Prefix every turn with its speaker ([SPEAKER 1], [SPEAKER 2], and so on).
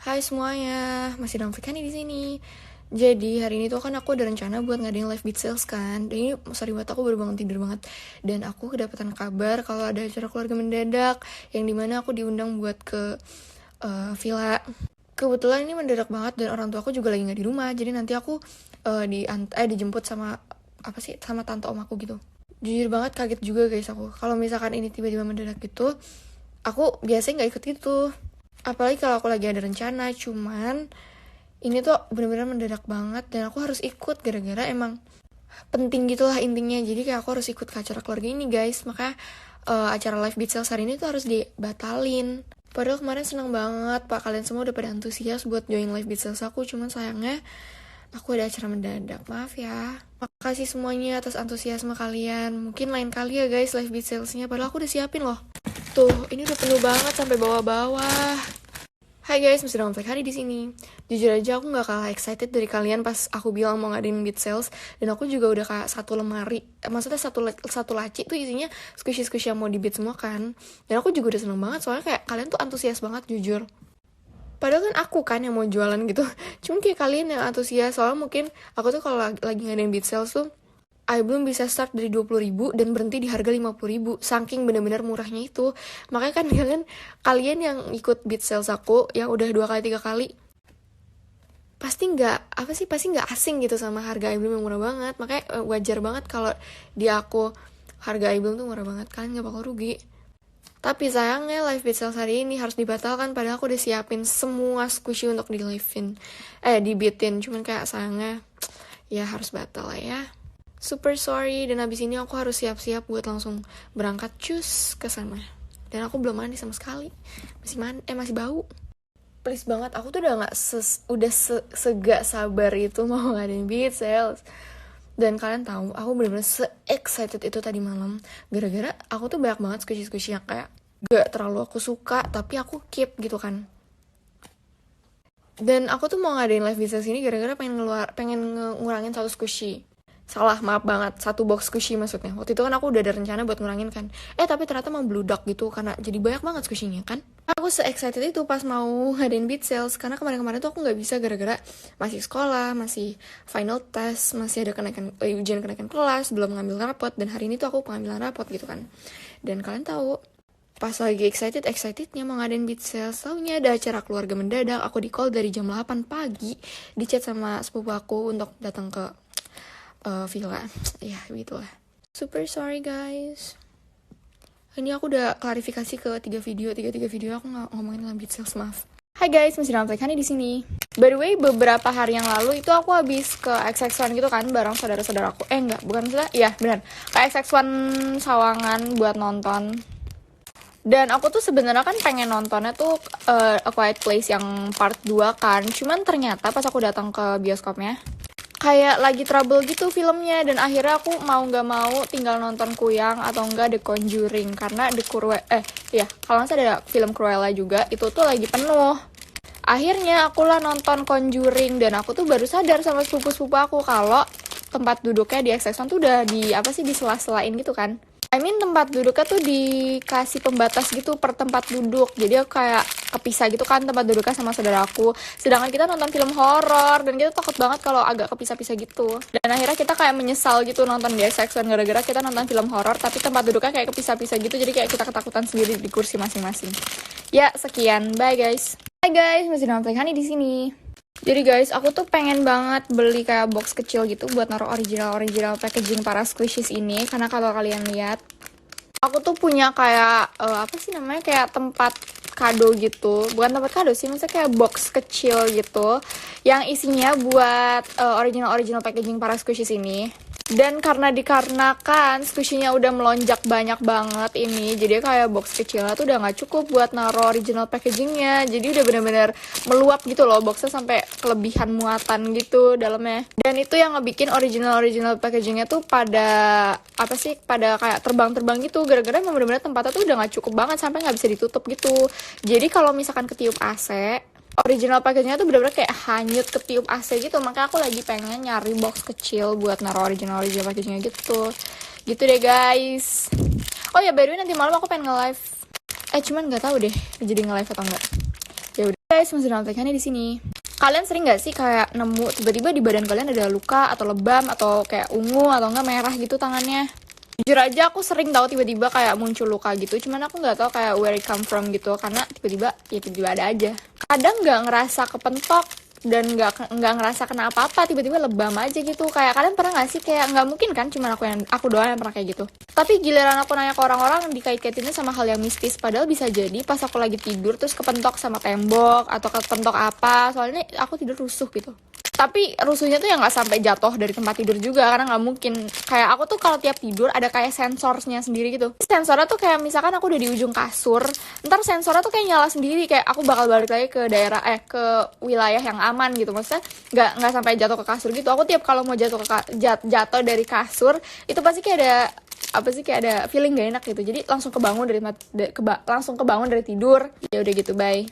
[SPEAKER 1] Hai semuanya, masih dalam Fikani di sini. Jadi hari ini tuh kan aku ada rencana buat ngadain live beat sales kan. Dan ini sorry buat aku baru bangun tidur banget. Dan aku kedapatan kabar kalau ada acara keluarga mendadak yang dimana aku diundang buat ke villa. Kebetulan ini mendadak banget dan orang tua aku juga lagi nggak di rumah. Jadi nanti aku dijemput sama sama tante om aku gitu. Jujur banget kaget juga guys aku. Kalau misalkan ini tiba-tiba mendadak gitu, aku biasanya nggak ikut gitu. Apalagi kalau aku lagi ada rencana, cuman ini tuh bener-bener mendadak banget dan aku harus ikut gara-gara emang penting gitulah intinya. Jadi kayak aku harus ikut ke acara keluarga ini guys, makanya acara live beat sales hari ini tuh harus dibatalin. Padahal kemarin seneng banget, Pak, kalian semua udah pada antusias buat join live beat sales aku, cuman sayangnya aku ada acara mendadak, maaf ya. Makasih semuanya atas antusiasme kalian. Mungkin lain kali ya guys live beat salesnya, padahal aku udah siapin loh. Tuh, ini udah penuh banget sampai bawah-bawah. Hai guys, masih dengan Fake Hari di sini. Jujur aja aku nggak kalah excited dari kalian pas aku bilang mau ngadain beat sales, dan aku juga udah kayak satu lemari, maksudnya satu laci tuh isinya squishy yang mau di beat semua kan. Dan aku juga udah seneng banget soalnya kayak kalian tuh antusias banget jujur. Padahal kan aku kan yang mau jualan gitu. Cuman kayak kalian yang antusias, soalnya mungkin aku tuh kalau lagi ngadain beat sales tuh belum bisa start dari 20.000 dan berhenti di harga 50.000, saking benar-benar murahnya itu. Makanya kan kalian yang ikut beat sales aku yang udah 2 kali 3 kali pasti nggak asing gitu sama harga iBloom yang murah banget. Makanya wajar banget kalau di aku harga iBloom tuh murah banget, kalian nggak bakal rugi. Tapi sayangnya live beat sales hari ini harus dibatalkan, padahal aku udah siapin semua squishy untuk di beatin. Cuman kayak sayangnya ya harus batal lah ya. Super sorry, dan abis ini aku harus siap-siap buat langsung berangkat cus ke sana. Dan aku belum mandi sama sekali. Masih bau. Please banget, aku tuh udah segak sabar itu mau ngadain beat sales. Dan kalian tahu, aku bener-bener se-excited itu tadi malam. Gara-gara aku tuh banyak banget squishy yang kayak gak terlalu aku suka, tapi aku keep gitu kan. Dan aku tuh mau ngadain live beat sales ini gara-gara pengen ngurangin satu squishy. Salah, maaf banget, satu box squishy maksudnya. Waktu itu kan aku udah ada rencana buat ngurangin kan. Tapi ternyata mau bludak gitu karena jadi banyak banget squishy-nya kan. Aku se-excited itu pas mau ngadain beat sales, karena kemarin-kemarin tuh aku gak bisa gara-gara masih sekolah, masih final test, masih ada ujian kenaikan kelas, belum ngambil rapot, dan hari ini tuh aku pengambilan rapot gitu kan. Dan kalian tahu, pas lagi excitednya mau ngadain beat sales, taunya ada acara keluarga mendadak. Aku di call dari jam 8 pagi, di chat sama sepupu aku untuk datang ke villa. Ya begitulah. Super sorry guys. Ini aku udah klarifikasi ke tiga video aku nggak ngomongin dalam beat sales, maaf. Hai guys, masih dalam Fake Hani di sini. By the way, beberapa hari yang lalu itu aku habis ke XX1 gitu kan bareng saudara-saudaraku. Bukan saudara. Iya, benar. Ke XX1 Sawangan buat nonton. Dan aku tuh sebenarnya kan pengen nontonnya tuh A Quiet Place yang part 2 kan. Cuman ternyata pas aku datang ke bioskopnya kayak lagi trouble gitu filmnya, dan akhirnya aku mau nggak mau tinggal nonton Kuyang atau enggak The Conjuring, karena kalau nggak ada film Cruella juga itu tuh lagi penuh. Akhirnya aku lah nonton Conjuring, dan aku tuh baru sadar sama sepupu-sepupu aku kalau tempat duduknya di XX1 tuh udah di sela-selain gitu kan. Tempat duduknya tuh dikasih pembatas gitu per tempat duduk. Jadi aku kayak kepisah gitu kan tempat duduknya sama saudara aku. Sedangkan kita nonton film horor dan kita takut banget kalau agak kepisah-pisah gitu. Dan akhirnya kita kayak menyesal gitu nonton di XX1 gara-gara kita nonton film horor tapi tempat duduknya kayak kepisah-pisah gitu. Jadi kayak kita ketakutan sendiri di kursi masing-masing. Ya, sekian. Bye guys. Hai guys, masih dengan Fake Hani di sini. Jadi guys, aku tuh pengen banget beli kayak box kecil gitu buat naruh original packaging para squishies ini. Karena kalau kalian lihat, aku tuh punya kayak kayak tempat kado gitu. Bukan tempat kado sih, maksudnya kayak box kecil gitu yang isinya buat original packaging para squishies ini. Dan dikarenakan squishy-nya udah melonjak banyak banget ini, jadi kayak box kecilnya tuh udah gak cukup buat naruh original packagingnya. Jadi udah bener-bener meluap gitu loh boxnya sampai kelebihan muatan gitu dalamnya. Dan itu yang ngebikin original packagingnya tuh pada kayak terbang-terbang gitu, gara-gara emang bener-bener tempatnya tuh udah gak cukup banget sampai gak bisa ditutup gitu. Jadi kalau misalkan ketiup AC, original packagingnya tuh bener-bener kayak hanyut ketiup AC gitu. Makanya aku lagi pengen nyari box kecil buat naruh original packagingnya gitu deh guys. Oh ya, by the way nanti malam aku pengen nge-live, cuman nggak tahu deh jadi nge-live atau enggak. Ya udah guys, guys, masih dalam tekannya di sini. Kalian sering gak sih kayak nemu tiba-tiba di badan kalian ada luka atau lebam atau kayak ungu atau enggak merah gitu tangannya? Jujur aja aku sering tahu tiba-tiba kayak muncul luka gitu, cuman aku nggak tahu kayak where it come from gitu, karena tiba-tiba ada aja. Kadang nggak ngerasa kepentok dan nggak ngerasa kena apa-apa, tiba-tiba lebam aja gitu. Kayak kalian pernah nggak sih, kayak nggak mungkin kan cuman aku doang yang pernah kayak gitu. Tapi giliran aku nanya ke orang-orang dikait-kaitinnya sama hal yang mistis, padahal bisa jadi pas aku lagi tidur terus kepentok sama tembok atau kepentok apa, soalnya aku tidur rusuh gitu. Tapi rusuhnya tuh yang nggak sampai jatuh dari tempat tidur juga, karena nggak mungkin. Kayak aku tuh kalau tiap tidur ada kayak sensornya sendiri gitu. Sensornya tuh kayak misalkan aku udah di ujung kasur, ntar sensornya tuh kayak nyala sendiri, kayak aku bakal balik lagi ke daerah ke wilayah yang aman gitu. Maksudnya nggak sampai jatuh ke kasur gitu. Aku tiap kalau mau jatuh jatuh dari kasur itu pasti kayak ada apa sih, kayak ada feeling gak enak gitu. Jadi langsung kebangun dari tidur. Ya udah gitu, bye.